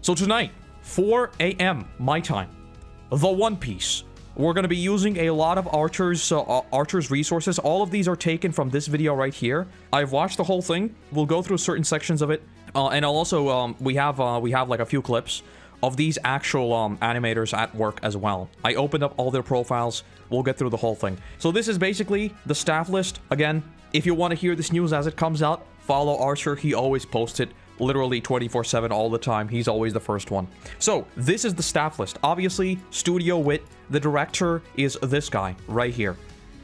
So tonight, 4 a.m. my time, the One Piece. We're going to be using a lot of Archer's resources. All of these are taken from this video right here. I've watched the whole thing. We'll go through certain sections of it. And I'll also, we have like a few clips of these actual animators at work as well. I opened up all their profiles. We'll get through the whole thing. So this is basically the staff list. Again, if you want to hear this news as it comes out, follow Archer. He always posts it literally 24/7 all the time. He's always the first one. So this is the staff list. Obviously, Studio WIT. The director is this guy right here.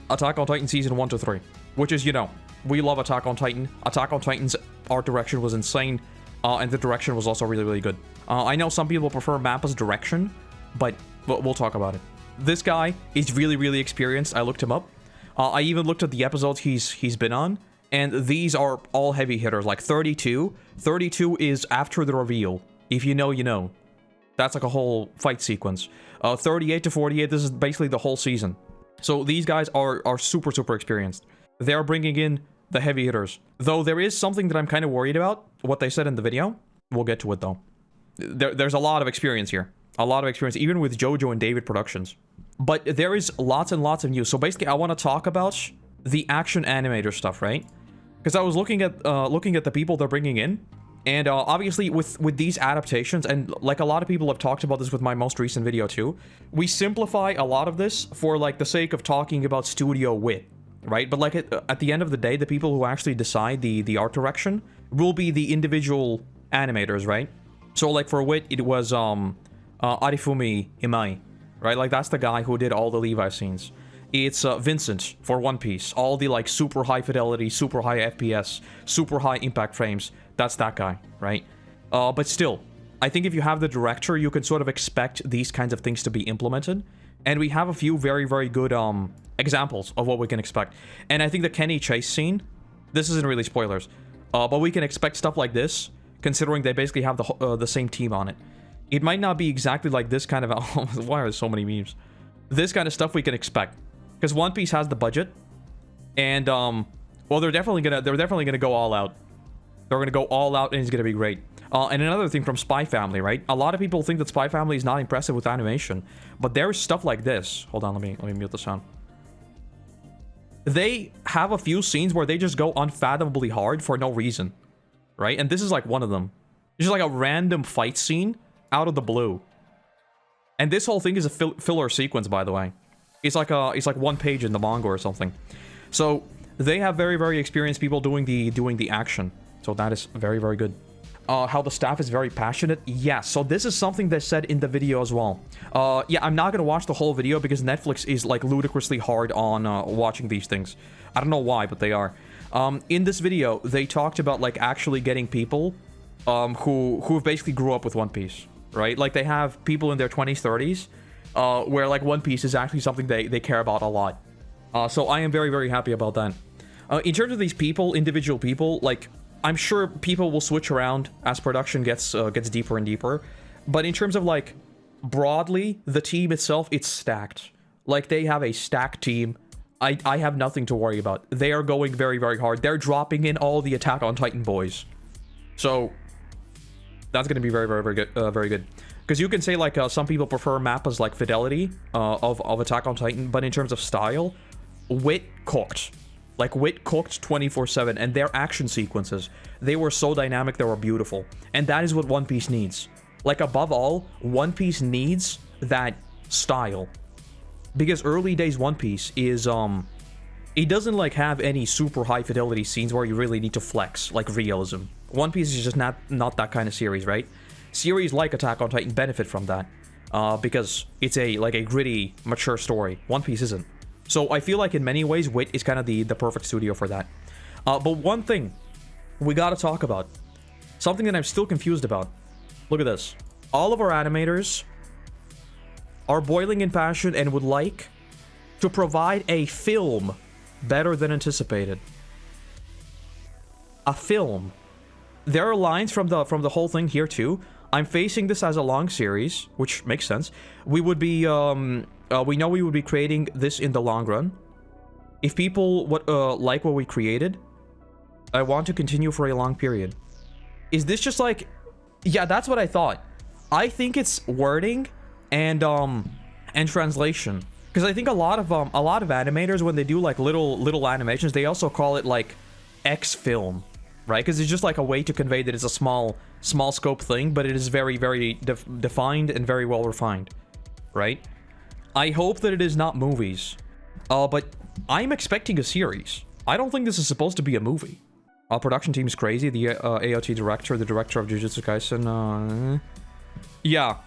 Attack on Titan season 1 to 3, which is, you know, we love Attack on Titan. Attack on Titan's art direction was insane, and the direction was also really, really good. I know some people prefer Mappa's direction, but we'll talk about it. This guy is really, really experienced. I looked him up. I even looked at the episodes he's been on, and these are all heavy hitters, like 32. 32 is after the reveal. If you know, you know. That's like a whole fight sequence. 38 to 48, this is basically the whole season. So these guys are super, super experienced. They're bringing in the heavy hitters. Though there is something that I'm kind of worried about, what they said in the video. We'll get to it, though. There's a lot of experience here. A lot of experience, even with JoJo and David Productions. But there is lots and lots of news. So basically, I want to talk about the action animator stuff, right? Because I was looking at the people they're bringing in. And obviously, with these adaptations, and like a lot of people have talked about this with my most recent video too, we simplify a lot of this for like the sake of talking about Studio WIT, right? But like at the end of the day, the people who actually decide the art direction will be the individual animators, right? So like for WIT, it was Arifumi Imai, right? Like that's the guy who did all the Levi scenes. It's Vincent for One Piece. All the like super high fidelity, super high FPS, super high impact frames. That's that guy, right? But still, I think if you have the director, you can sort of expect these kinds of things to be implemented. And we have a few very, very good examples of what we can expect. And I think the Kenny Chase scene, this isn't really spoilers, but we can expect stuff like this, considering they basically have the same team on it. It might not be exactly like this kind of... Why are there so many memes? This kind of stuff we can expect. Because One Piece has the budget, and well, they're definitely gonna go all out. They're gonna go all out, and it's gonna be great. And another thing from Spy Family, right? A lot of people think that Spy Family is not impressive with animation, but there's stuff like this. Hold on, let me mute the sound. They have a few scenes where they just go unfathomably hard for no reason, right? And this is like one of them. It's just like a random fight scene out of the blue. And this whole thing is a filler sequence, by the way. It's like 1 page in the manga or something. So they have very, very experienced people doing the action. So that is very, very good. How the staff is very passionate. Yeah, so this is something they said in the video as well. Yeah, I'm not gonna watch the whole video because Netflix is like ludicrously hard on watching these things. I don't know why, but they are. In this video, they talked about like actually getting people who basically grew up with One Piece, right? Like they have people in their 20s, 30s. Where like One Piece is actually something they care about a lot. So I am very, very happy about that. In terms of these people, individual people, like I'm sure people will switch around as production gets deeper and deeper. But in terms of like broadly, the team itself, it's stacked. Like they have a stacked team. I have nothing to worry about. They are going very, very hard. They're dropping in all the Attack on Titan boys. So that's going to be very, very, very good. Very good. Because you can say, like, some people prefer Mappa's, like, fidelity of Attack on Titan, but in terms of style, WIT cooked. Like, WIT cooked 24/7, and their action sequences, they were so dynamic, they were beautiful. And that is what One Piece needs. Like, above all, One Piece needs that style. Because early days One Piece is, it doesn't, like, have any super high fidelity scenes where you really need to flex, like, realism. One Piece is just not that kind of series, right? Series like Attack on Titan benefit from that because it's a gritty, mature story. One Piece isn't. So I feel like in many ways, WIT is kind of the perfect studio for that. But one thing we gotta talk about, something that I'm still confused about. Look at this. All of our animators are boiling in passion and would like to provide a film better than anticipated. A film. There are lines from the whole thing here too. I'm facing this as a long series, which makes sense. We would be, we know we would be creating this in the long run. If people like what we created, I want to continue for a long period. Is this just like... Yeah, that's what I thought. I think it's wording and translation. Because I think a lot of animators, when they do like little animations, they also call it like X film, right? Because it's just like a way to convey that it's a small scope thing, but it is very, very defined and very well refined, right? I hope that it is not movies, but I'm expecting a series. I don't think this is supposed to be a movie. Production team is crazy. The AOT director, the director of Jujutsu Kaisen, yeah,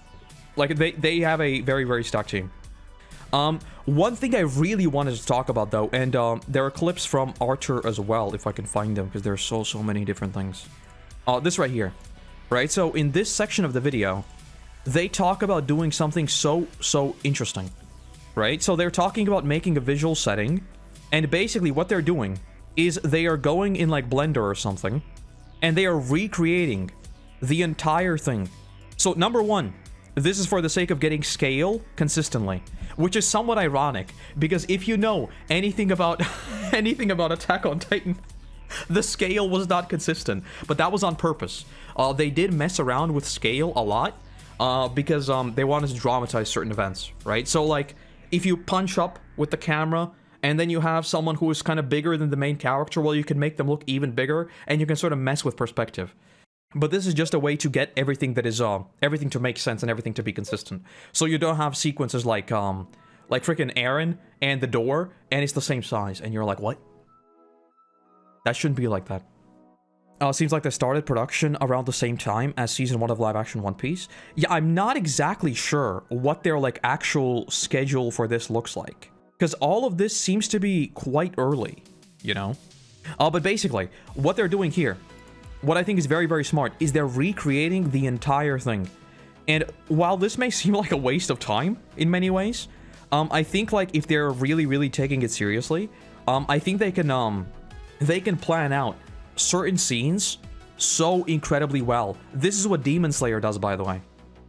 like they have a very, very stock team. One thing I really wanted to talk about though, and there are clips from Archer as well, if I can find them, because there's so many different things. This right here, right? So in this section of the video, they talk about doing something so interesting, right? So they're talking about making a visual setting, and basically what they're doing is they are going in like Blender or something, and they are recreating the entire thing. So number one, this is for the sake of getting scale consistently, which is somewhat ironic, because if you know anything about Attack on Titan, the scale was not consistent, but that was on purpose. They did mess around with scale a lot, because they wanted to dramatize certain events, right? So like, if you punch up with the camera, and then you have someone who is kind of bigger than the main character, well, you can make them look even bigger, and you can sort of mess with perspective. But this is just a way to get everything that is, everything to make sense and everything to be consistent. So you don't have sequences like freaking Aaron and the door, and it's the same size, and you're like, what? That shouldn't be like that. Seems like they started production around the same time as season 1 of live action One Piece. Yeah, I'm not exactly sure what their like actual schedule for this looks like, because all of this seems to be quite early, you know? But basically, what they're doing here, what I think is very, very smart, is they're recreating the entire thing. And while this may seem like a waste of time in many ways, I think like if they're really taking it seriously, I think they can plan out certain scenes so incredibly well. This is what Demon Slayer does, by the way.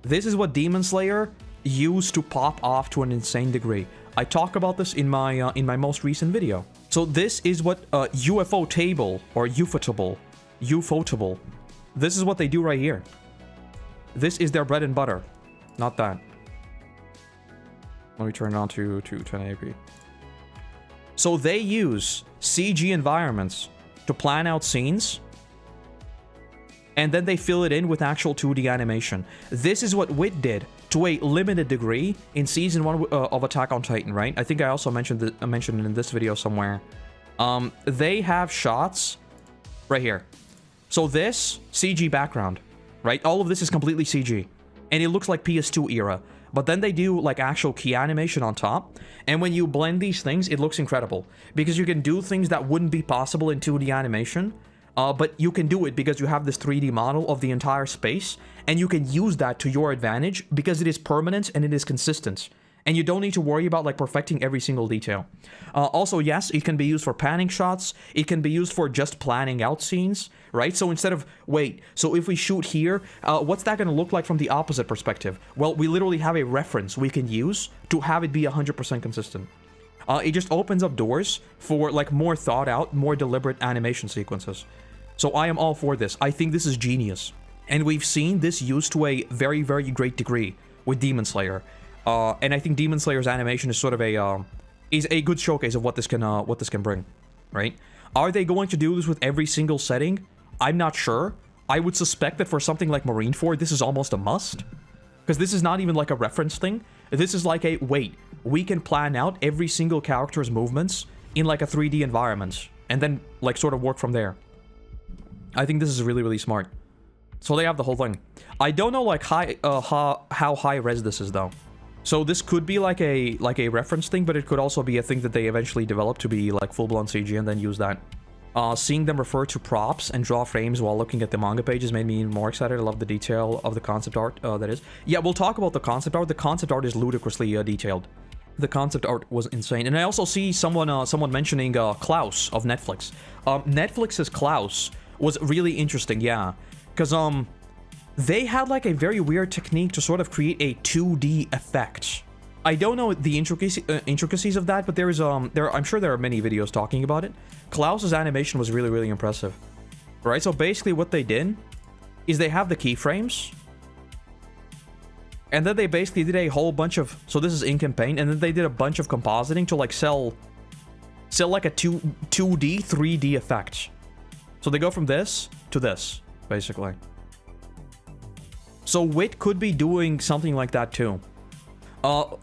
This is what Demon Slayer used to pop off to an insane degree. I talk about this in my most recent video. So this is what UFO table or ufotable. This is what they do right here. This is their bread and butter, not that. Let me turn it on to 1080p. So they use CG environments to plan out scenes, and then they fill it in with actual 2D animation. This is what WIT did to a limited degree in season 1 of Attack on Titan, right? I think I also mentioned it in this video somewhere. They have shots right here. So this, CG background, right? All of this is completely CG, and it looks like PS2 era. But then they do like actual key animation on top, and when you blend these things, it looks incredible, because you can do things that wouldn't be possible in 2D animation, but you can do it because you have this 3D model of the entire space, and you can use that to your advantage because it is permanent and it is consistent. And you don't need to worry about like perfecting every single detail. Also, yes, it can be used for panning shots. It can be used for just planning out scenes, right? So instead of, wait, so if we shoot here, what's that going to look like from the opposite perspective? Well, we literally have a reference we can use to have it be 100% consistent. It just opens up doors for like more thought out, more deliberate animation sequences. So I am all for this. I think this is genius. And we've seen this used to a very, very great degree with Demon Slayer. And I think Demon Slayer's animation is sort of a good showcase of what this can bring, right? Are they going to do this with every single setting? I'm not sure. I would suspect that for something like Marineford, this is almost a must, because this is not even like a reference thing. This is like a, wait, we can plan out every single character's movements in like a 3D environment, and then like sort of work from there. I think this is really smart. So they have the whole thing. I don't know like how high res this is though. So this could be like a reference thing, but it could also be a thing that they eventually develop to be like full-blown CG and then use that. Seeing them refer to props and draw frames while looking at the manga pages made me even more excited. I love the detail of the concept art, that is. Yeah, we'll talk about the concept art. The concept art is ludicrously detailed. The concept art was insane. And I also see someone mentioning Klaus of Netflix. Netflix's Klaus was really interesting, yeah. Because, they had like a very weird technique to sort of create a 2D effect. I don't know the intricacies of that, but there is I'm sure there are many videos talking about it. Klaus's animation was really impressive. Right? So basically what they did is they have the keyframes, And then they basically did a whole bunch of... So this is ink and paint. And then they did a bunch of compositing to like sell like a 2D, 3D effect. So they go from this to this, basically. So WIT could be doing something like that too.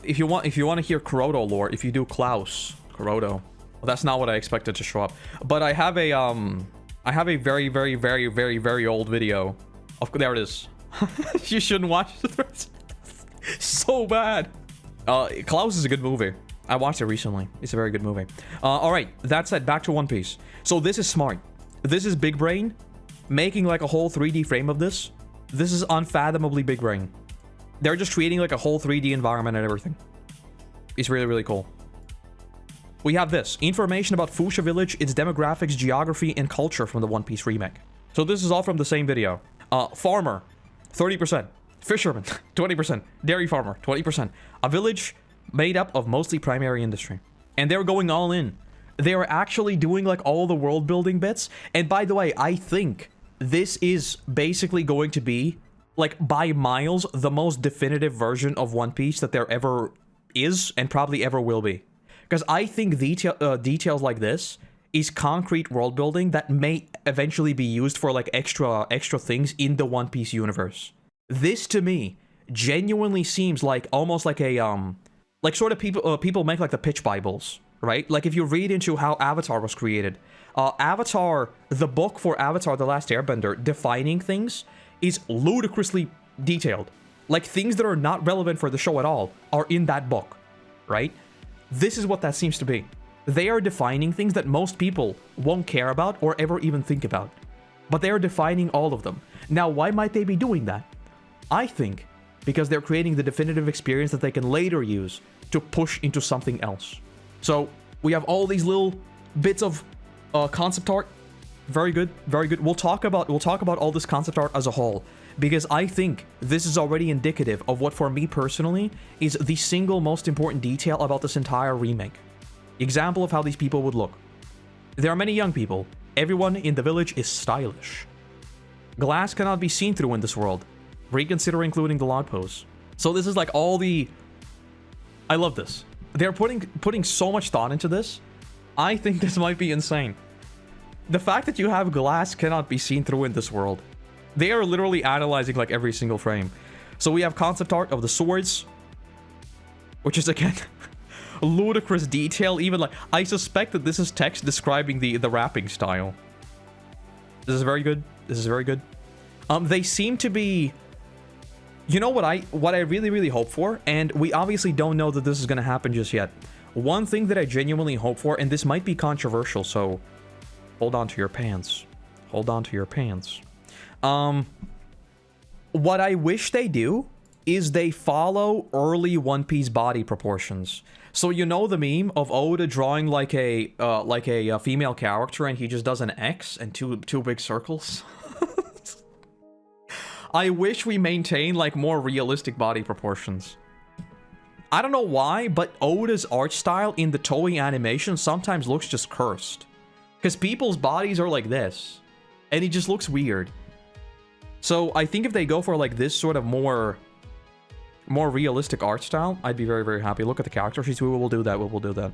If you want to hear Koroto lore, if you do Klaus, Koroto. Well, that's not what I expected to show up. But I have a very, very, very, very, very old video. There it is. You shouldn't watch it. So bad. Klaus is a good movie. I watched it recently. It's a very good movie. Alright, that said, back to One Piece. So this is smart. This is big brain. Making like a whole 3D frame of this. This is unfathomably big brain. They're just creating like a whole 3D environment and everything. It's really, really cool. We have this. Information about Fuchsia Village, its demographics, geography, and culture from the One Piece remake. So this is all from the same video. Farmer, 30%. Fisherman, 20%. Dairy farmer, 20%. A village made up of mostly primary industry. And they're going all in. They are actually doing like all the world building bits. And by the way, I think this is basically going to be, like, by miles, the most definitive version of One Piece that there ever is and probably ever will be. Because I think details like this is concrete world building that may eventually be used for like extra things in the One Piece universe. This to me genuinely seems like almost like a like sort of people make like the pitch bibles, right? Like if you read into how Avatar was created, Avatar, the book for Avatar: The Last Airbender, defining things is ludicrously detailed. Like things that are not relevant for the show at all are in that book, right? This is what that seems to be. They are defining things that most people won't care about or ever even think about. But they are defining all of them. Now, why might they be doing that? I think because they're creating the definitive experience that they can later use to push into something else. So we have all these little bits of concept art. Very good, very good. We'll talk about all this concept art as a whole, because I think this is already indicative of what, for me personally, is the single most important detail about this entire remake. Example of how these people would look. There are many young people. Everyone in the village is stylish. Glass cannot be seen through in this world. Reconsider including the log pose. So this is like all the... I love this. They're putting so much thought into this. I think this might be insane. The fact that you have glass cannot be seen through in this world. They are literally analyzing like every single frame. So we have concept art of the swords, which is again ludicrous detail. Even like, I suspect that this is text describing the wrapping style. This is very good. This is very good. They seem to be... You know what I really, really hope for? And we obviously don't know that this is going to happen just yet. One thing that I genuinely hope for, and this might be controversial, so hold on to your pants. Hold on to your pants. What I wish they do is they follow early One Piece body proportions. So you know the meme of Oda drawing like a female character and he just does an X and two big circles? I wish we maintain like more realistic body proportions. I don't know why, but Oda's art style in the Toei animation sometimes looks just cursed. Because people's bodies are like this. And it just looks weird. So I think if they go for like this sort of more realistic art style, I'd be very, very happy. Look at the character sheets. We will do that. We will do that.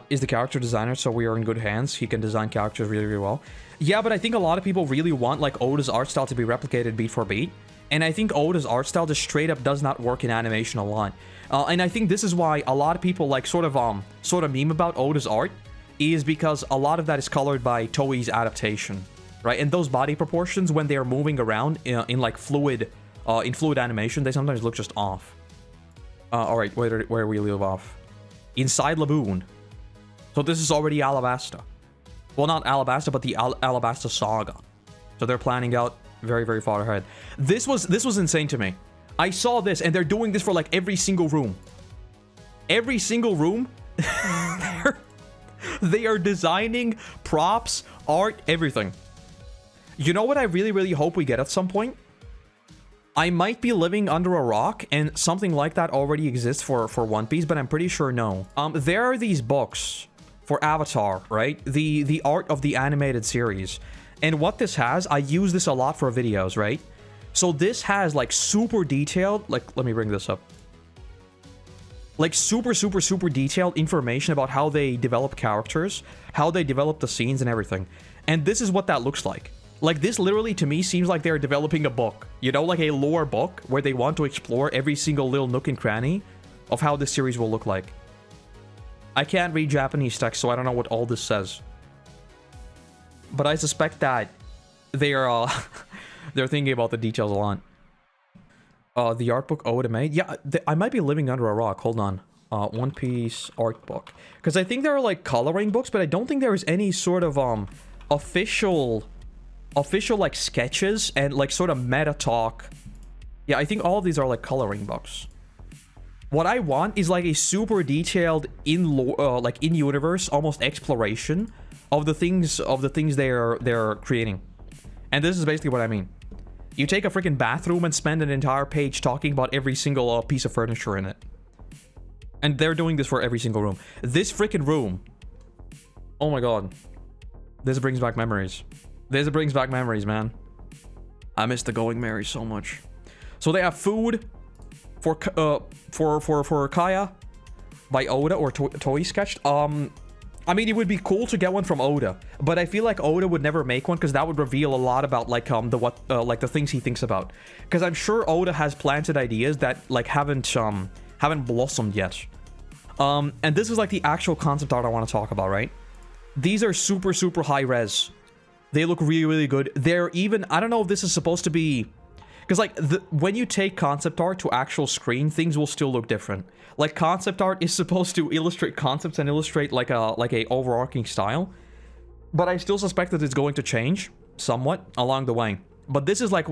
Is the character designer, so we are in good hands. He can design characters really, really well. Yeah, but I think a lot of people really want like Oda's art style to be replicated beat for beat. And I think Oda's art style just straight up does not work in animation a lot. And I think this is why a lot of people like sort of meme about Oda's art, is because a lot of that is colored by Toei's adaptation, right? And those body proportions, when they're moving around in like fluid animation, they sometimes look just off. All right, where we leave off? Inside Laboon. So this is already Alabasta. Well, not Alabasta, but the Alabasta Saga. So they're planning out very, very far ahead. This was insane to me. I saw this, and they're doing this for like every single room. Every single room. They are designing props, art, everything. You know what I really, really hope we get at some point? I might be living under a rock, and something like that already exists for One Piece, but I'm pretty sure no. There are these books for Avatar, right? The art of the animated series. And what this has, I use this a lot for videos, right? So this has like super detailed, like, let me bring this up. Like super detailed information about how they develop characters, how they develop the scenes and everything. And this is what that looks like. Like, this literally to me seems like they're developing a book, you know, like a lore book where they want to explore every single little nook and cranny of how this series will look like. I can't read Japanese text, so I don't know what all this says. But I suspect that they are, they're thinking about the details a lot. The art book Oda made? Yeah, I might be living under a rock. Hold on. One Piece art book. Because I think there are, like, coloring books, but I don't think there is any sort of, official, like, sketches and, like, sort of meta talk. Yeah, I think all of these are, like, coloring books. What I want is, like, a super detailed, like, in-universe, almost exploration of the things they're creating. And this is basically what I mean. You take a freaking bathroom and spend an entire page talking about every single piece of furniture in it. And they're doing this for every single room. This freaking room. Oh my god. This brings back memories. This brings back memories, man. I miss the Going Merry so much. So they have food for Kaya by Oda or Toei Sketched. I mean, it would be cool to get one from Oda, but I feel like Oda would never make one because that would reveal a lot about like the things he thinks about. Because I'm sure Oda has planted ideas that like haven't blossomed yet. And this is like the actual concept art I want to talk about, right? These are super high res. They look really good. They're even, I don't know if this is supposed to be, because like when you take concept art to actual screen, things will still look different. Like concept art is supposed to illustrate concepts and illustrate like a overarching style, but I still suspect that it's going to change somewhat along the way. But this is like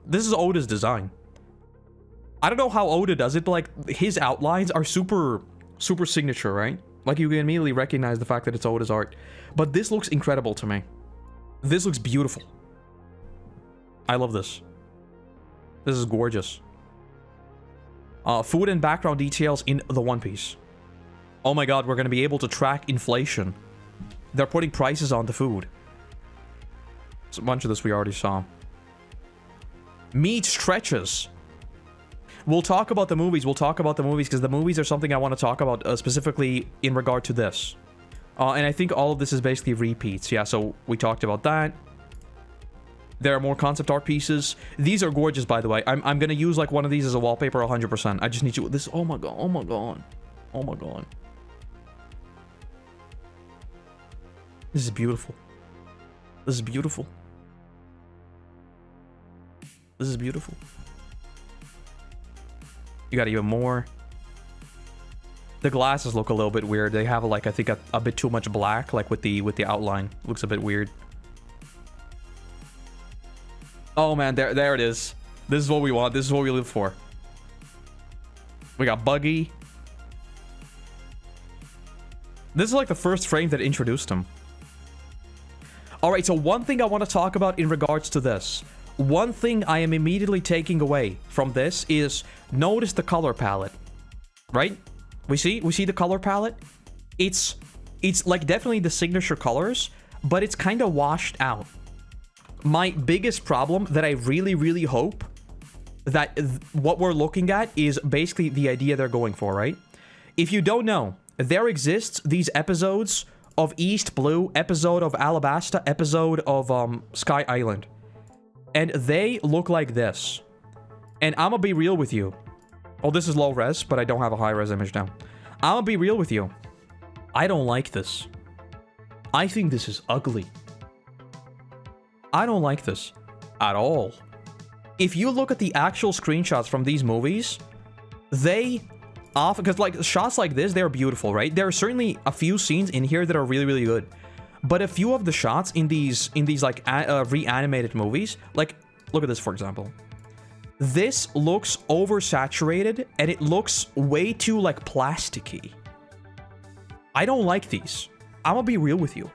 this is Oda's design. I don't know how Oda does it, but like his outlines are super signature, right? Like you can immediately recognize the fact that it's Oda's art. But this looks incredible to me. This looks beautiful. I love this. This is gorgeous. Food and background details in the One Piece. Oh my god, we're going to be able to track inflation. They're putting prices on the food. So a bunch of this we already saw. Meat stretches. We'll talk about the movies. We'll talk about the movies because the movies are something I want to talk about specifically in regard to this. And I think all of this is basically repeats. Yeah, so we talked about that. There are more concept art pieces. These are gorgeous, by the way. I'm gonna use like one of these as a wallpaper 100%. I just need you. This. Oh my god. Oh my god. Oh my god. This is beautiful. This is beautiful. This is beautiful. You got even more. The glasses look a little bit weird. They have like I think a bit too much black, like with the outline. Looks a bit weird. Oh man, there it is. This is what we want. This is what we live for. We got Buggy. This is like the first frame that introduced him. Alright, so one thing I want to talk about in regards to this. One thing I am immediately taking away from this is notice the color palette. Right? We see the color palette? It's like definitely the signature colors, but it's kind of washed out. My biggest problem that I really hope that what we're looking at is basically the idea they're going for, right? If you don't know, there exists these episodes of East Blue, episode of Alabasta, episode of Sky Island. And they look like this. And I'm gonna be real with you. Oh, this is low res, but I don't have a high res image now. I'm gonna be real with you. I don't like this. I think this is ugly. I don't like this at all. If you look at the actual screenshots from these movies, they often, because like shots like this, they're beautiful, right? There are certainly a few scenes in here that are really good, but a few of the shots in these like reanimated movies, like look at this for example. This looks oversaturated and it looks way too like plasticky. I don't like these. I'm gonna be real with you.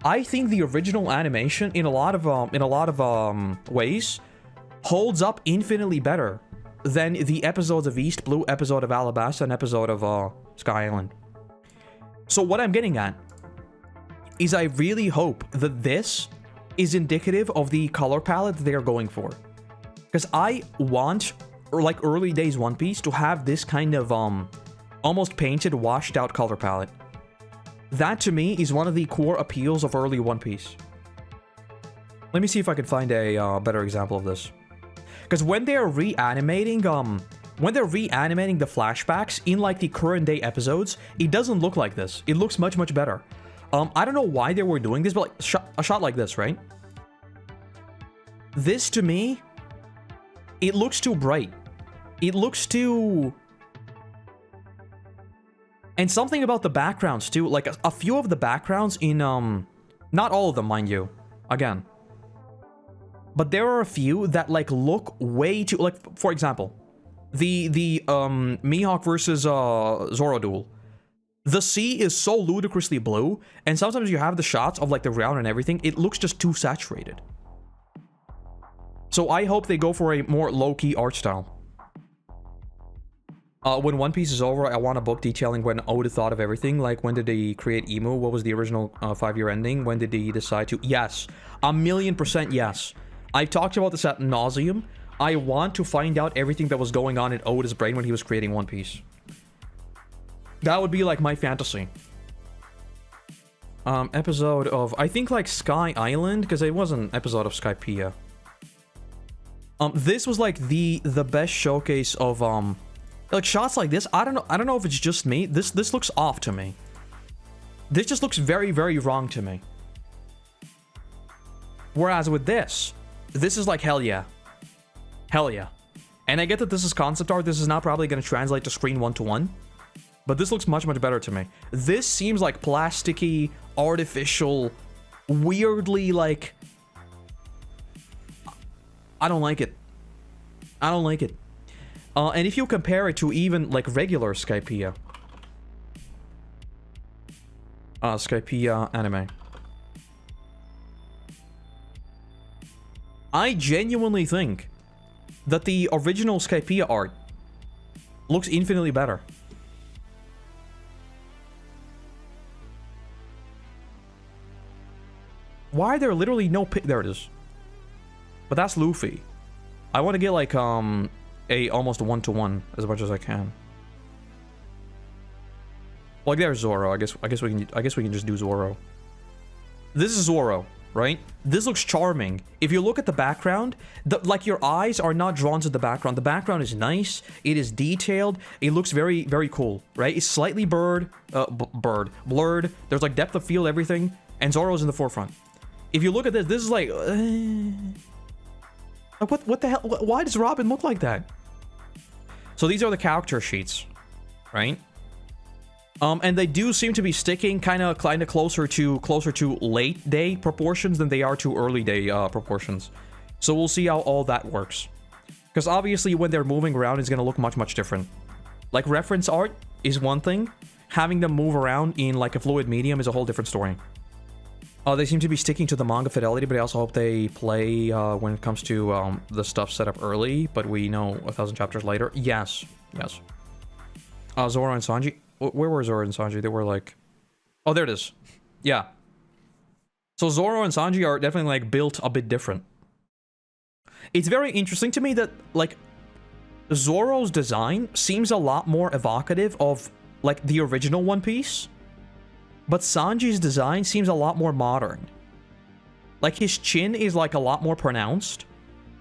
I think the original animation in a lot of ways holds up infinitely better than the episodes of East Blue, episode of Alabasta, and episode of Sky Island. So what I'm getting at is I really hope that this is indicative of the color palette that they are going for. Because I want, or like early days One Piece, to have this kind of almost painted, washed out color palette. That to me is one of the core appeals of early One Piece. Let me see if I can find a better example of this. Because when they're reanimating the flashbacks in like the current day episodes, it doesn't look like this. It looks much, much better. I don't know why they were doing this, but like a shot like this, right? This to me, it looks too bright. It looks too... And something about the backgrounds too, like a few of the backgrounds in, not all of them, mind you, again. But there are a few that like look way too, like, for example, the Mihawk versus Zoro duel. The sea is so ludicrously blue, and sometimes you have the shots of like the ground and everything, it looks just too saturated. So I hope they go for a more low-key art style. When One Piece is over, I want a book detailing when Oda thought of everything. Like, when did they create Emu? What was the original 5-year ending? When did he decide to... Yes. 1,000,000% yes. I've talked about this ad nauseum. I want to find out everything that was going on in Oda's brain when he was creating One Piece. That would be, like, my fantasy. Episode of... I think, like, Sky Island, because it was an episode of Skypiea. This was, like, the best showcase of, like, shots like this, I don't know if it's just me. This looks off to me. This just looks very, very wrong to me. Whereas with this is like, hell yeah. Hell yeah. And I get that this is concept art. This is not probably going to translate to screen 1-to-1. But this looks much, much better to me. This seems like plasticky, artificial, weirdly, like... I don't like it. I don't like it. And if you compare it to even, like, regular Skypiea. Skypiea anime. I genuinely think that the original Skypiea art looks infinitely better. Why are there literally no there it is. But that's Luffy. I want to get, like, a almost 1-to-1 as much as I can. Like, there's Zoro. I guess we can just do Zoro. This is Zoro, right? This looks charming. If you look at the background, like, your eyes are not drawn to the background. The background is nice. It is detailed. It looks very, very cool, right? It's slightly blurred. There's, like, depth of field, everything, and Zoro's in the forefront. If you look at this, this is like, what the hell? Why does Robin look like that? So these are the character sheets, right? And they do seem to be sticking kind of closer to late day proportions than they are to early day proportions. So we'll see how all that works. Because obviously when they're moving around, it's going to look much, much different. Like, reference art is one thing. Having them move around in like a fluid medium is a whole different story. They seem to be sticking to the manga fidelity, but I also hope they play when it comes to the stuff set up early, but we know 1,000 chapters later. Yes. Yes. Zoro and Sanji. Where were Zoro and Sanji? They were like... Oh, there it is. Yeah. So Zoro and Sanji are definitely, like, built a bit different. It's very interesting to me that, like, Zoro's design seems a lot more evocative of, like, the original One Piece. But Sanji's design seems a lot more modern. Like, his chin is, like, a lot more pronounced.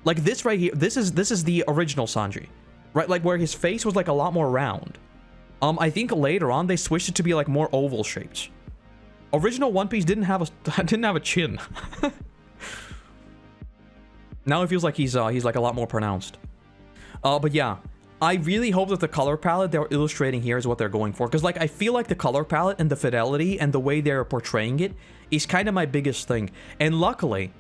Like, this right here, this is the original Sanji. Right, like, where his face was, like, a lot more round. I think later on, they switched it to be, like, more oval-shaped. Original One Piece didn't have a chin. Now it feels like he's like, a lot more pronounced. But yeah. I really hope that the color palette they're illustrating here is what they're going for. Because, like, I feel like the color palette and the fidelity and the way they're portraying it is kind of my biggest thing. And luckily,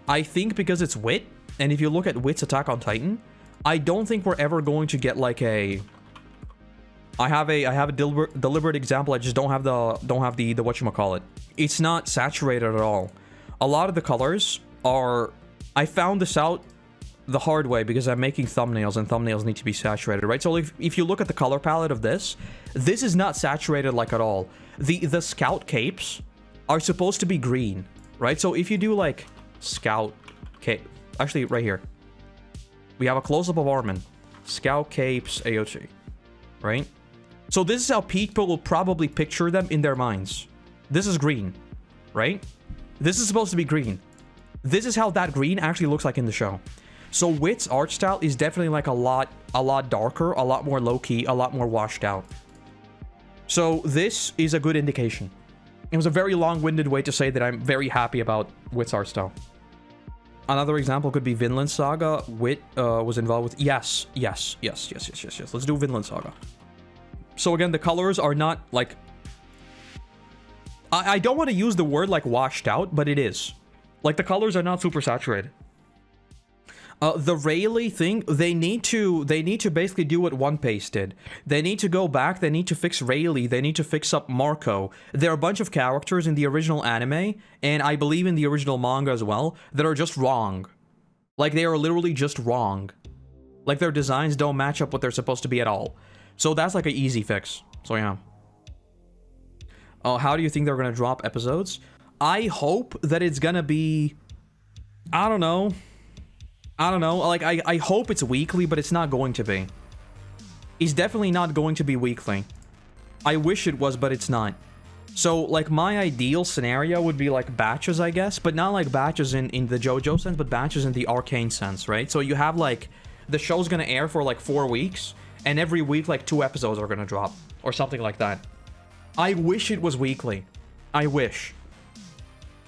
I think because it's WIT, and if you look at WIT's Attack on Titan, I don't think we're ever going to get, like, a... I have a deliberate example. I just don't have the whatchamacallit. It's not saturated at all. A lot of the colors are... I found this out the hard way because I'm making thumbnails, and thumbnails need to be saturated, right? So if you look at the color palette of this is not saturated, like, at all. The scout capes are supposed to be green, right? So if you do, like, scout cape, actually right here, We have a close-up of Armin. Scout Capes, AOT. Right? So this is how people will probably picture them in their minds. This is green. Right? This is supposed to be green. This is how that green actually looks like in the show. So WIT's art style is definitely like a lot darker, a lot more low-key, a lot more washed out. So this is a good indication. It was a very long-winded way to say that I'm very happy about WIT's art style. Another example could be Vinland Saga. WIT was involved with... Yes. Let's do Vinland Saga. So again, the colors are not like... I don't want to use the word like washed out, but it is. Like the colors are not super saturated. The Rayleigh thing, they need to basically do what One Piece did. They need to go back, they need to fix Rayleigh, they need to fix up Marco. There are a bunch of characters in the original anime, and I believe in the original manga as well, that are just wrong. Like, they are literally just wrong. Like, their designs don't match up what they're supposed to be at all. So that's like an easy fix. So yeah. How do you think they're gonna drop episodes? I hope that it's gonna be... I don't know. Like, I hope it's weekly, but it's not going to be. It's definitely not going to be weekly. I wish it was, but it's not. So, like, my ideal scenario would be, like, batches, I guess. But not, like, batches in the JoJo sense, but batches in the arcane sense, right? So you have, like, the show's gonna air for, like, 4 weeks. And every week, like, 2 episodes are gonna drop. Or something like that. I wish it was weekly. I wish.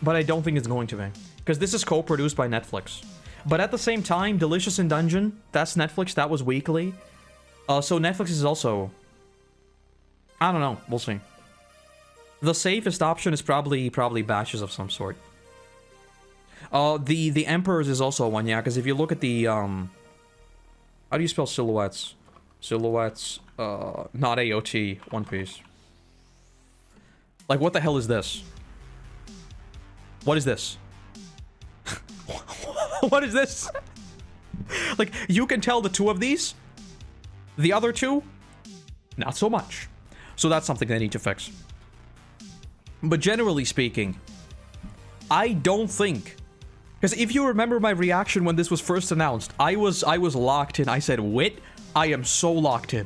But I don't think it's going to be. Because this is co-produced by Netflix. But at the same time, Delicious in Dungeon, that's Netflix, that was weekly. So Netflix is also... I don't know, we'll see. The safest option is probably batches of some sort. The Emperors is also one, yeah, because if you look at the... How do you spell silhouettes? Silhouettes, not AOT, One Piece. Like, what the hell is this? What is this? What is this? Like, you can tell the two of these. The other two, not so much. So that's something they need to fix. But generally speaking, I don't think... Because if you remember my reaction when this was first announced, I was locked in. I said, WIT, I am so locked in.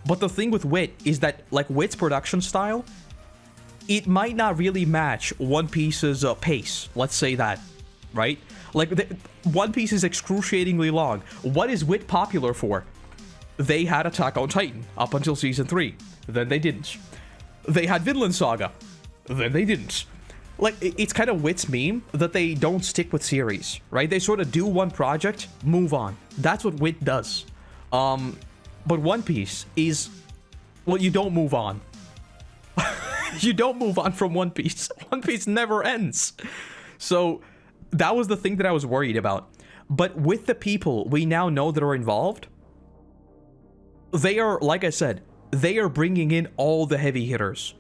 But the thing with WIT is that, like, WIT's production style, it might not really match One Piece's pace. Let's say that, right? Like, One Piece is excruciatingly long. What is WIT popular for? They had Attack on Titan up until Season 3. Then they didn't. They had Vinland Saga. Then they didn't. Like, it's kind of WIT's meme that they don't stick with series, right? They sort of do one project, move on. That's what WIT does. But One Piece is... Well, you don't move on. You don't move on from One Piece. One Piece never ends. So... that was the thing that I was worried about. But with the people we now know that are involved, they are, like I said, they are bringing in all the heavy hitters.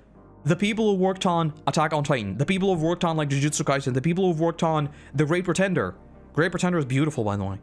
The people who worked on Attack on Titan, the people who've worked on, like, Jujutsu Kaisen, the people who've worked on The Great Pretender. Great Pretender is beautiful, by the way.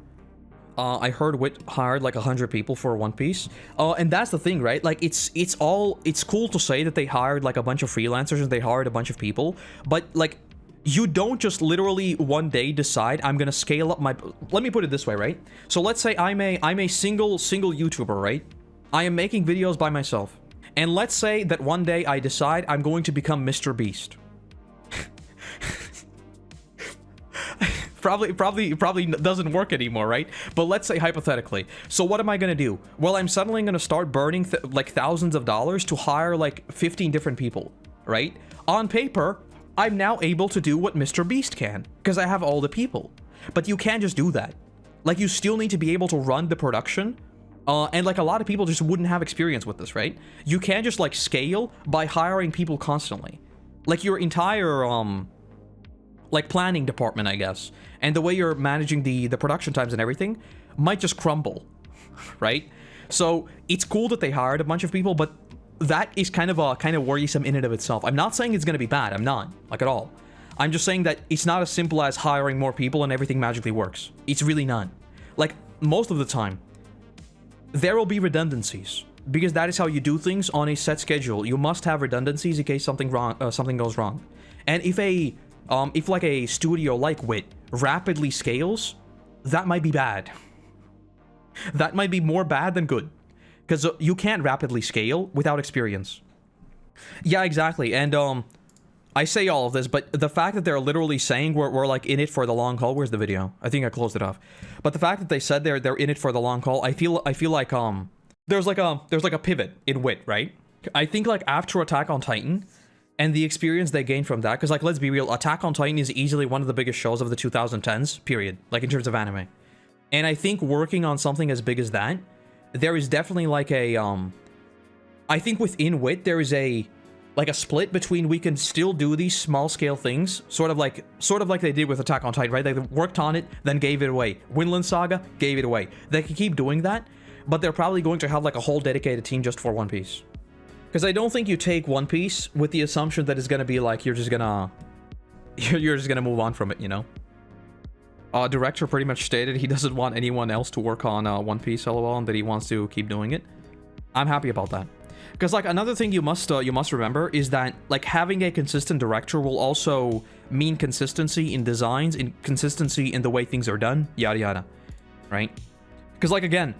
I heard WIT hired, like, 100 people for One Piece. And that's the thing, right? Like, it's cool to say that they hired, like, a bunch of freelancers and they hired a bunch of people. But, like... you don't just literally one day decide I'm gonna scale up my... Let me put it this way, right? So let's say I'm a single YouTuber, right? I am making videos by myself. And let's say that one day I decide I'm going to become Mr. Beast. Probably doesn't work anymore, right? But let's say hypothetically. So what am I gonna do? Well, I'm suddenly gonna start burning like thousands of dollars to hire like 15 different people, right? On paper... I'm now able to do what Mr. Beast can, because I have all the people. But you can't just do that. Like, you still need to be able to run the production, and, like, a lot of people just wouldn't have experience with this, right? You can't just, like, scale by hiring people constantly. Like, your entire, like, planning department, I guess, and the way you're managing the production times and everything might just crumble, right? So, it's cool that they hired a bunch of people, but that is kind of worrisome in and of itself. I'm not saying it's going to be bad. I'm not, like, at all. I'm just saying that it's not as simple as hiring more people and everything magically works. It's really not. Like, most of the time, there will be redundancies, because that is how you do things on a set schedule. You must have redundancies in case something goes wrong. And if like a studio like WIT rapidly scales, that might be bad. That might be more bad than good. Because you can't rapidly scale without experience. Yeah, exactly. And I say all of this, but the fact that they're literally saying we're like in it for the long haul. Where's the video? I think I closed it off. But the fact that they said they're in it for the long haul, I feel like there's like a pivot in WIT, right? I think like after Attack on Titan and the experience they gained from that, because like let's be real, Attack on Titan is easily one of the biggest shows of the 2010s, period, like in terms of anime. And I think working on something as big as that, there is definitely like a I think within WIT there is a split between we can still do these small scale things, sort of like they did with Attack on Titan, right? They worked on it, then gave it away. Vinland Saga gave it away. They can keep doing that, but they're probably going to have like a whole dedicated team just for One Piece. Because I don't think you take One Piece with the assumption that it's gonna be like you're just gonna move on from it, you know? Director pretty much stated he doesn't want anyone else to work on One Piece, lol, and that he wants to keep doing it. I'm happy about that. Because like another thing you must remember is that like having a consistent director will also mean consistency in designs, in consistency in the way things are done, yada yada, right? Because like again,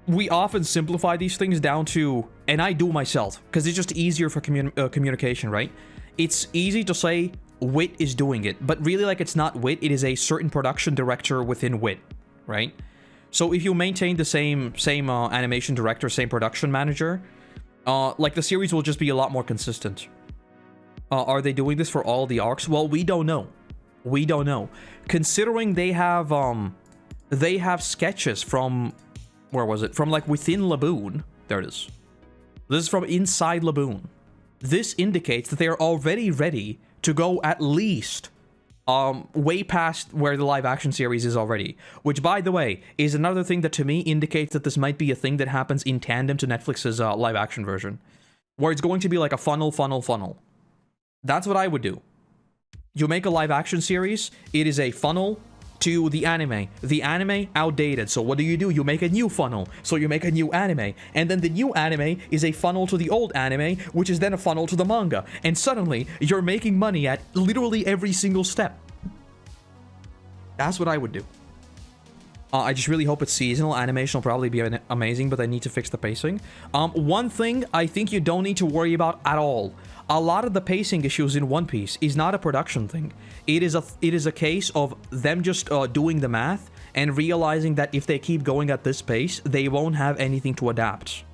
we often simplify these things down to, and I do myself, because it's just easier for communication, right? It's easy to say WIT is doing it, but really like it's not WIT, it is a certain production director within WIT, right? So if you maintain the same animation director, same production manager, like the series will just be a lot more consistent. Are they doing this for all the arcs? Well, we don't know. We don't know. Considering they have sketches from, where was it? From like within Laboon. There it is. This is from inside Laboon. This indicates that they are already ready to go at least way past where the live action series is already. Which, by the way, is another thing that to me indicates that this might be a thing that happens in tandem to Netflix's live action version. Where it's going to be like a funnel. That's what I would do. You make a live action series, it is a funnel to the anime. The anime, outdated. So what do? You make a new funnel. So you make a new anime. And then the new anime is a funnel to the old anime, which is then a funnel to the manga. And suddenly, you're making money at literally every single step. That's what I would do. I just really hope it's seasonal. Animation will probably be amazing, but they need to fix the pacing. One thing I think you don't need to worry about at all. A lot of the pacing issues in One Piece is not a production thing. It is a case of them just doing the math and realizing that if they keep going at this pace, they won't have anything to adapt,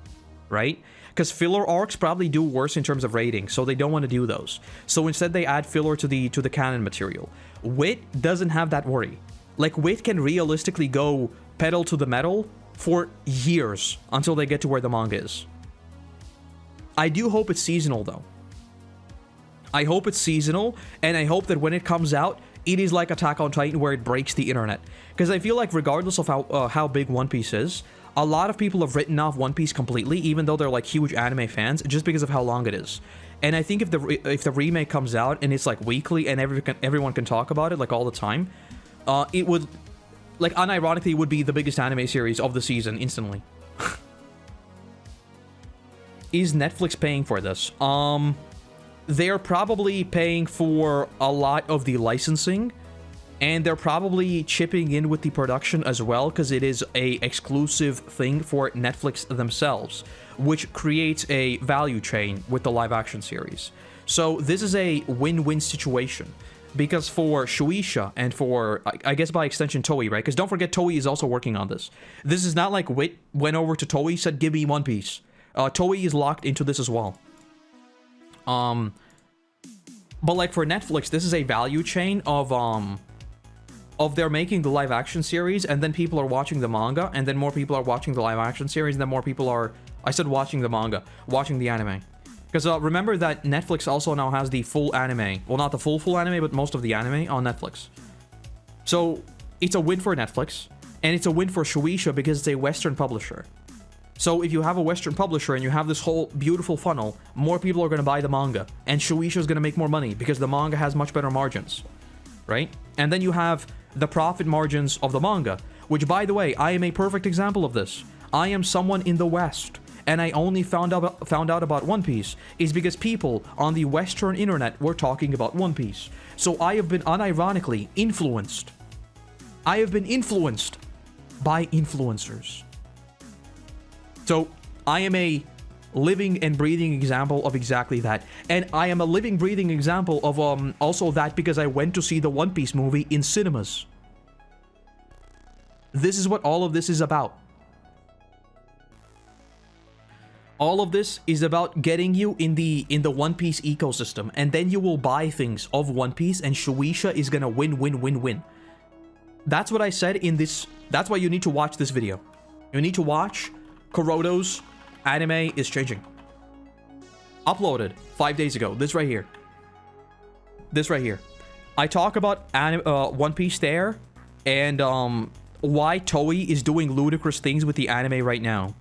right? Because filler arcs probably do worse in terms of rating, so they don't want to do those. So instead, they add filler to the canon material. WIT doesn't have that worry. Like, WIT can realistically go pedal to the metal for years until they get to where the manga is. I do hope it's seasonal, though. I hope it's seasonal, and I hope that when it comes out, it is like Attack on Titan where it breaks the internet. Because I feel like regardless of how big One Piece is, a lot of people have written off One Piece completely, even though they're like huge anime fans, just because of how long it is. And I think if the remake comes out and it's like weekly and everyone can talk about it like all the time, it would, like unironically, would be the biggest anime series of the season instantly. Is Netflix paying for this? They're probably paying for a lot of the licensing, and they're probably chipping in with the production as well, because it is a exclusive thing for Netflix themselves, which creates a value chain with the live action series. So this is a win-win situation, because for Shueisha and for, I guess by extension, Toei, right? Because don't forget, Toei is also working on this. This is not like WIT went over to Toei, said, give me One Piece. Toei is locked into this as well. But like for Netflix, this is a value chain of they're making the live action series, and then people are watching the manga, and then more people are watching the live action series, and then more people are, I said watching the manga, watching the anime. Because remember that Netflix also now has the full anime, well, not the full anime, but most of the anime on Netflix. So it's a win for Netflix, and it's a win for Shueisha because it's a Western publisher. So if you have a Western publisher and you have this whole beautiful funnel, more people are going to buy the manga, and Shueisha is going to make more money because the manga has much better margins, right? And then you have the profit margins of the manga, which, by the way, I am a perfect example of this. I am someone in the West, and I only found out about One Piece is because people on the Western internet were talking about One Piece. So I have been unironically influenced. I have been influenced by influencers. So I am a living and breathing example of exactly that. And I am a living, breathing example of also that because I went to see the One Piece movie in cinemas. This is what all of this is about. All of this is about getting you in the One Piece ecosystem, and then you will buy things of One Piece, and Shueisha is gonna win, win, win, win. That's what I said in this. That's why you need to watch this video. You need to watch Koroto's anime is changing. Uploaded 5 days ago. This right here. This right here. I talk about One Piece there, and why Toei is doing ludicrous things with the anime right now.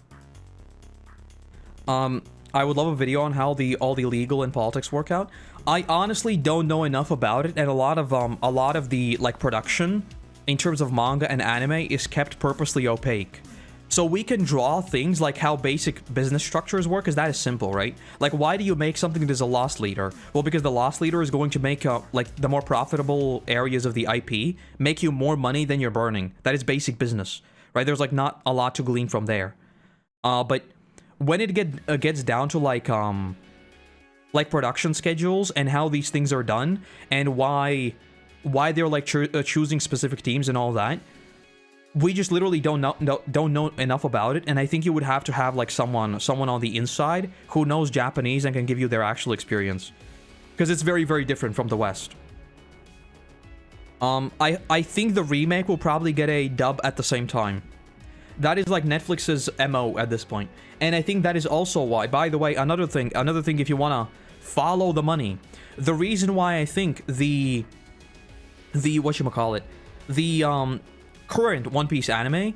I would love a video on how all the legal and politics work out. I honestly don't know enough about it, and a lot of the like production in terms of manga and anime is kept purposely opaque. So we can draw things like how basic business structures work, because that is simple, right? Like, why do you make something that is a loss leader? Well, because the loss leader is going to make like the more profitable areas of the IP make you more money than you're burning. That is basic business, right? There's like not a lot to glean from there. But when it gets down to like production schedules and how these things are done and why they're like choosing specific teams and all that, we just literally don't know enough about it. And I think you would have to have like someone on the inside who knows Japanese and can give you their actual experience, because it's very, very different from the West. I think the remake will probably get a dub at the same time. That is like Netflix's MO at this point. And I think that is also why, by the way, another thing, if you want to follow the money, the reason why I think the current One Piece anime,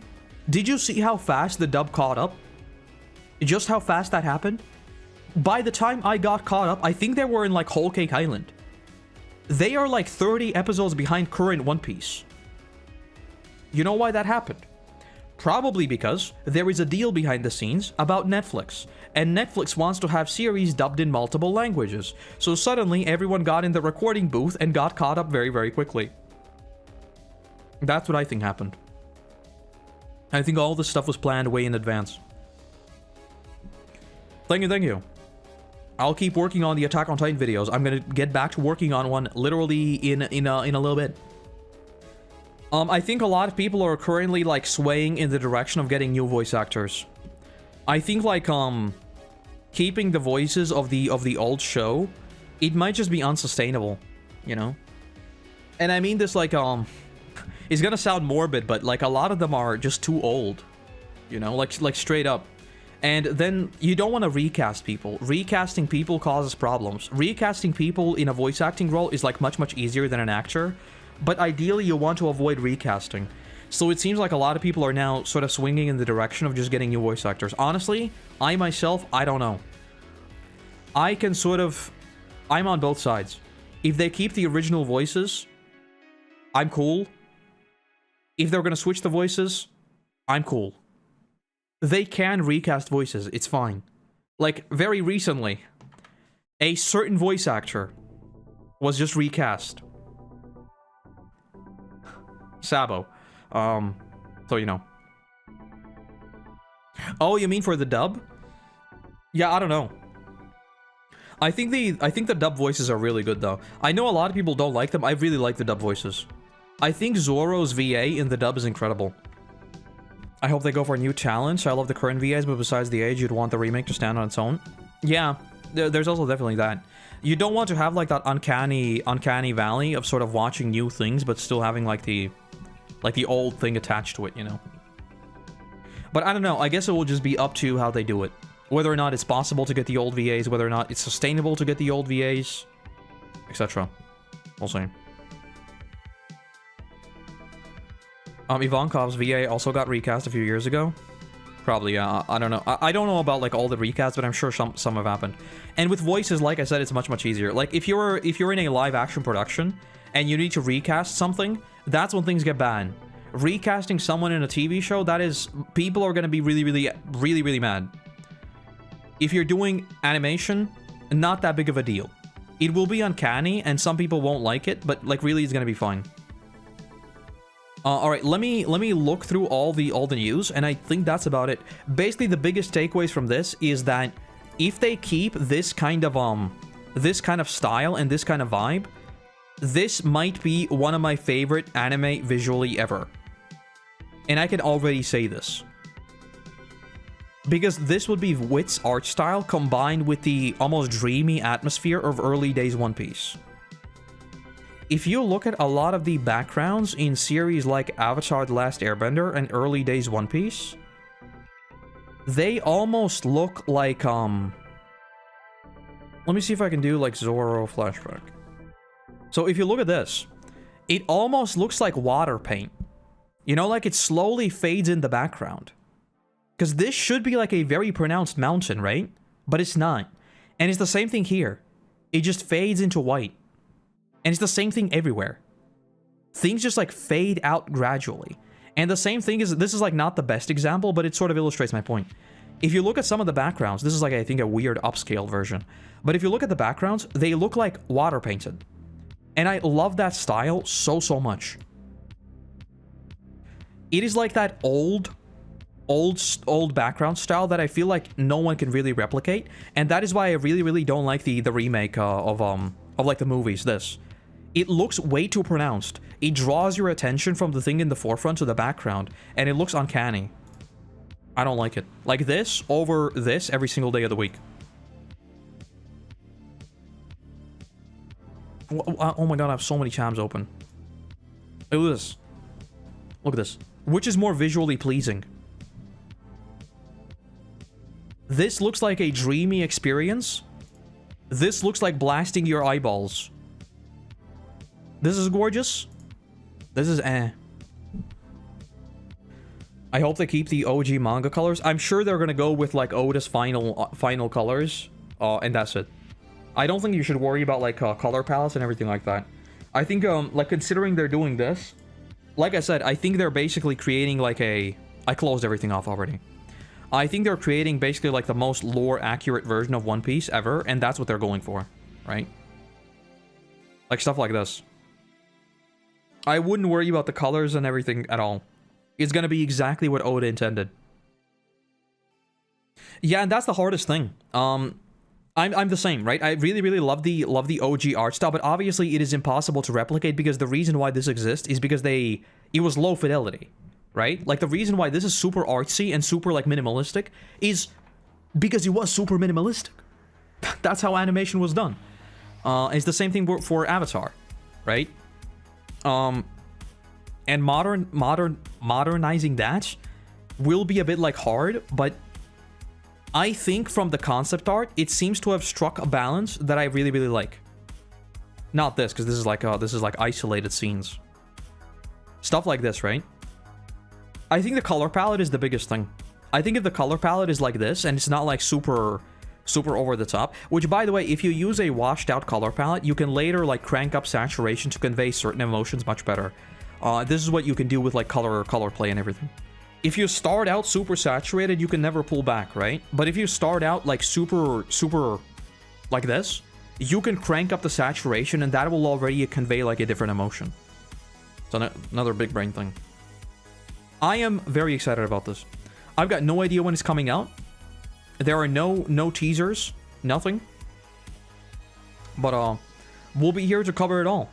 did you see how fast the dub caught up? Just how fast that happened? By the time I got caught up, I think they were in like Whole Cake Island. They are like 30 episodes behind current One Piece. You know why that happened? Probably because there is a deal behind the scenes about Netflix, and Netflix wants to have series dubbed in multiple languages. So suddenly everyone got in the recording booth and got caught up very, very quickly. That's what I think happened. I think all this stuff was planned way in advance. Thank you. I'll keep working on the Attack on Titan videos. I'm gonna get back to working on one literally in a little bit. I think a lot of people are currently like swaying in the direction of getting new voice actors. I think like keeping the voices of the old show, it might just be unsustainable, you know? And I mean this like it's gonna sound morbid, but like a lot of them are just too old, you know, like straight up. And then you don't want to recast people. Recasting people causes problems. Recasting people in a voice acting role is like much easier than an actor. But ideally, you want to avoid recasting. So it seems like a lot of people are now sort of swinging in the direction of just getting new voice actors. Honestly, I myself, I don't know. I'm on both sides. If they keep the original voices, I'm cool. If they're going to switch the voices, I'm cool. They can recast voices, it's fine. Like, very recently, a certain voice actor was just recast. Sabo. So you know. Oh, you mean for the dub? Yeah, I don't know. I think the dub voices are really good though. I know a lot of people don't like them. I really like the dub voices. I think Zoro's VA in the dub is incredible. I hope they go for a new challenge. I love the current VAs, but besides the age, you'd want the remake to stand on its own. Yeah, there's also definitely that. You don't want to have like that uncanny valley of sort of watching new things, but still having like the old thing attached to it, you know. But I don't know. I guess it will just be up to how they do it. Whether or not it's possible to get the old VAs, whether or not it's sustainable to get the old VAs, etc. We'll see. Ivankov's VA also got recast a few years ago. Probably, yeah. I don't know. I don't know about like all the recasts, but I'm sure some have happened. And with voices, like I said, it's much easier. Like if you're in a live action production and you need to recast something, that's when things get bad. Recasting someone in a TV show, that is, people are going to be really mad. If you're doing animation, not that big of a deal. It will be uncanny and some people won't like it, but like really it's going to be fine. All right, let me look through all the news, and I think that's about it. Basically, the biggest takeaways from this is that if they keep this kind of style and this kind of vibe, this might be one of my favorite anime visually ever. And I can already say this. Because this would be WIT's art style combined with the almost dreamy atmosphere of early days One Piece. If you look at a lot of the backgrounds in series like Avatar: The Last Airbender and early days One Piece, they almost look like, let me see if I can do, like, Zoro flashback. So if you look at this, it almost looks like water paint. You know, like it slowly fades in the background. Because this should be like a very pronounced mountain, right? But it's not. And it's the same thing here. It just fades into white. And it's the same thing everywhere. Things just like fade out gradually. And the same thing is, this is like not the best example, but it sort of illustrates my point. If you look at some of the backgrounds, this is like, I think, a weird upscale version. But if you look at the backgrounds, they look like water painted. And I love that style so much. It is like that old background style that I feel like no one can really replicate. And that is why I really don't like the remake of like the movies, this. It looks way too pronounced. It draws your attention from the thing in the forefront to the background, and it looks uncanny. I don't like it. Like this over this every single day of the week. Oh my god, I have so many tabs open. Look at this. Look at this. Which is more visually pleasing? This looks like a dreamy experience. This looks like blasting your eyeballs. This is gorgeous. This is eh. I hope they keep the OG manga colors. I'm sure they're gonna go with like Oda's final colors, and that's it. I don't think you should worry about like color palettes and everything like that. I think like considering they're doing this, like I said, I think they're basically creating like a. I closed everything off already. I think they're creating basically like the most lore accurate version of One Piece ever, and that's what they're going for, right? Like stuff like this. I wouldn't worry about the colors and everything at all. It's gonna be exactly what Oda intended. Yeah, and that's the hardest thing. I'm the same, right? I really love the OG art style, but obviously it is impossible to replicate because the reason why this exists is because it was low fidelity, right? Like the reason why this is super artsy and super like minimalistic is because it was super minimalistic. That's how animation was done. It's the same thing for Avatar, right? And modernizing that will be a bit like hard, but I think from the concept art, it seems to have struck a balance that I really like. Not this, because this is like isolated scenes. Stuff like this, right? I think the color palette is the biggest thing. I think if the color palette is like this, and it's not like super over the top, which by the way, if you use a washed out color palette, you can later like crank up saturation to convey certain emotions much better. This is what you can do with like color play and everything. If you start out super saturated, you can never pull back, right? But if you start out like super like this, you can crank up the saturation and that will already convey like a different emotion. So another big brain thing. I am very excited about this. I've got no idea when it's coming out. There are no teasers, nothing. But we'll be here to cover it all.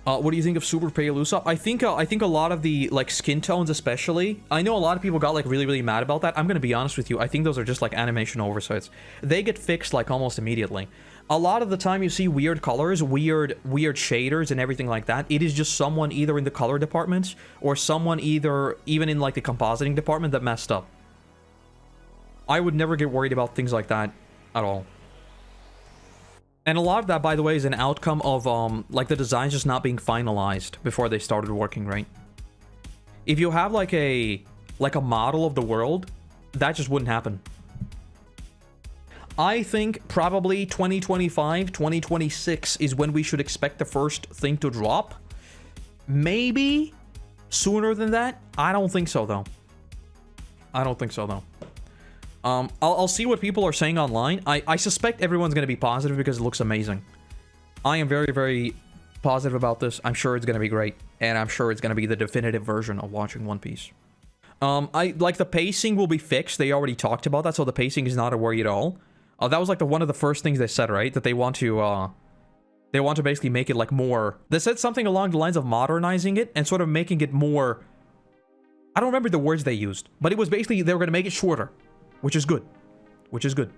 What do you think of Super Pale Usopp? I think a lot of the like skin tones, especially. I know a lot of people got like really mad about that. I'm gonna be honest with you. I think those are just like animation oversights. They get fixed like almost immediately. A lot of the time you see weird colors, weird shaders and everything like that. It is just someone either in the color department or someone even in like the compositing department that messed up. I would never get worried about things like that at all. And a lot of that, by the way, is an outcome of like the designs just not being finalized before they started working, right? If you have like a model of the world, that just wouldn't happen. I think probably 2025, 2026 is when we should expect the first thing to drop. Maybe sooner than that. I don't think so, though. I'll see what people are saying online. I suspect everyone's going to be positive because it looks amazing. I am very positive about this. I'm sure it's going to be great. And I'm sure it's going to be the definitive version of watching One Piece. I like the pacing will be fixed. They already talked about that, so the pacing is not a worry at all. That was like one of the first things they said, right? That they want to basically make it like more. They said something along the lines of modernizing it and sort of making it more. I don't remember the words they used, but it was basically they were going to make it shorter, which is good. Which is good.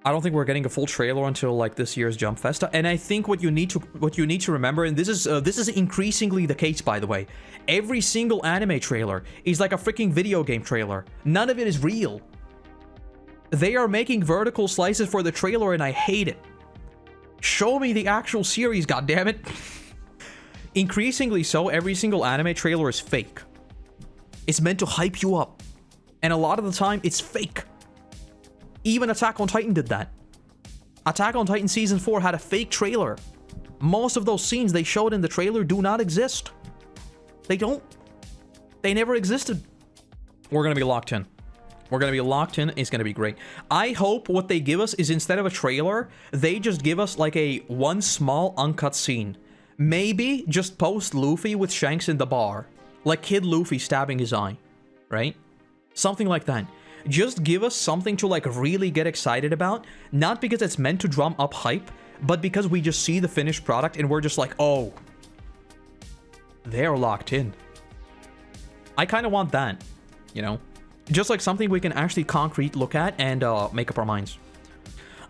I don't think we're getting a full trailer until like this year's Jump Festa, and I think what you need to remember, and this is increasingly the case, by the way, every single anime trailer is like a freaking video game trailer. None of it is real. They are making vertical slices for the trailer, and I hate it. Show me the actual series, goddammit. Increasingly so, every single anime trailer is fake. It's meant to hype you up, and a lot of the time, it's fake. Even Attack on Titan did that. Attack on Titan Season 4 had a fake trailer. Most of those scenes they showed in the trailer do not exist. They don't. They never existed. We're going to be locked in. We're going to be locked in. It's going to be great. I hope what they give us is instead of a trailer, they just give us like one small uncut scene. Maybe just post Luffy with Shanks in the bar. Like Kid Luffy stabbing his eye. Right? Something like that. Just give us something to like really get excited about, not because it's meant to drum up hype, but because we just see the finished product and we're just like, oh, they're locked in. I kind of want that, you know? Just like something we can actually concrete look at and make up our minds.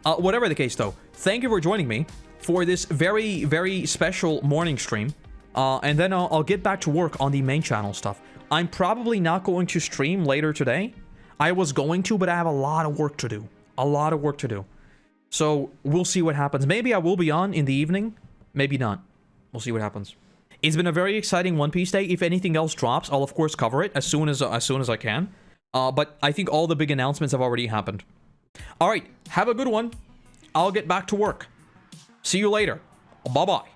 Whatever the case though, thank you for joining me for this very, very special morning stream. And then I'll get back to work on the main channel stuff. I'm probably not going to stream later today. I was going to, but I have a lot of work to do. A lot of work to do. So, we'll see what happens. Maybe I will be on in the evening. Maybe not. We'll see what happens. It's been a very exciting One Piece day. If anything else drops, I'll of course cover it as soon as I can. But I think all the big announcements have already happened. Alright, have a good one. I'll get back to work. See you later. Bye-bye.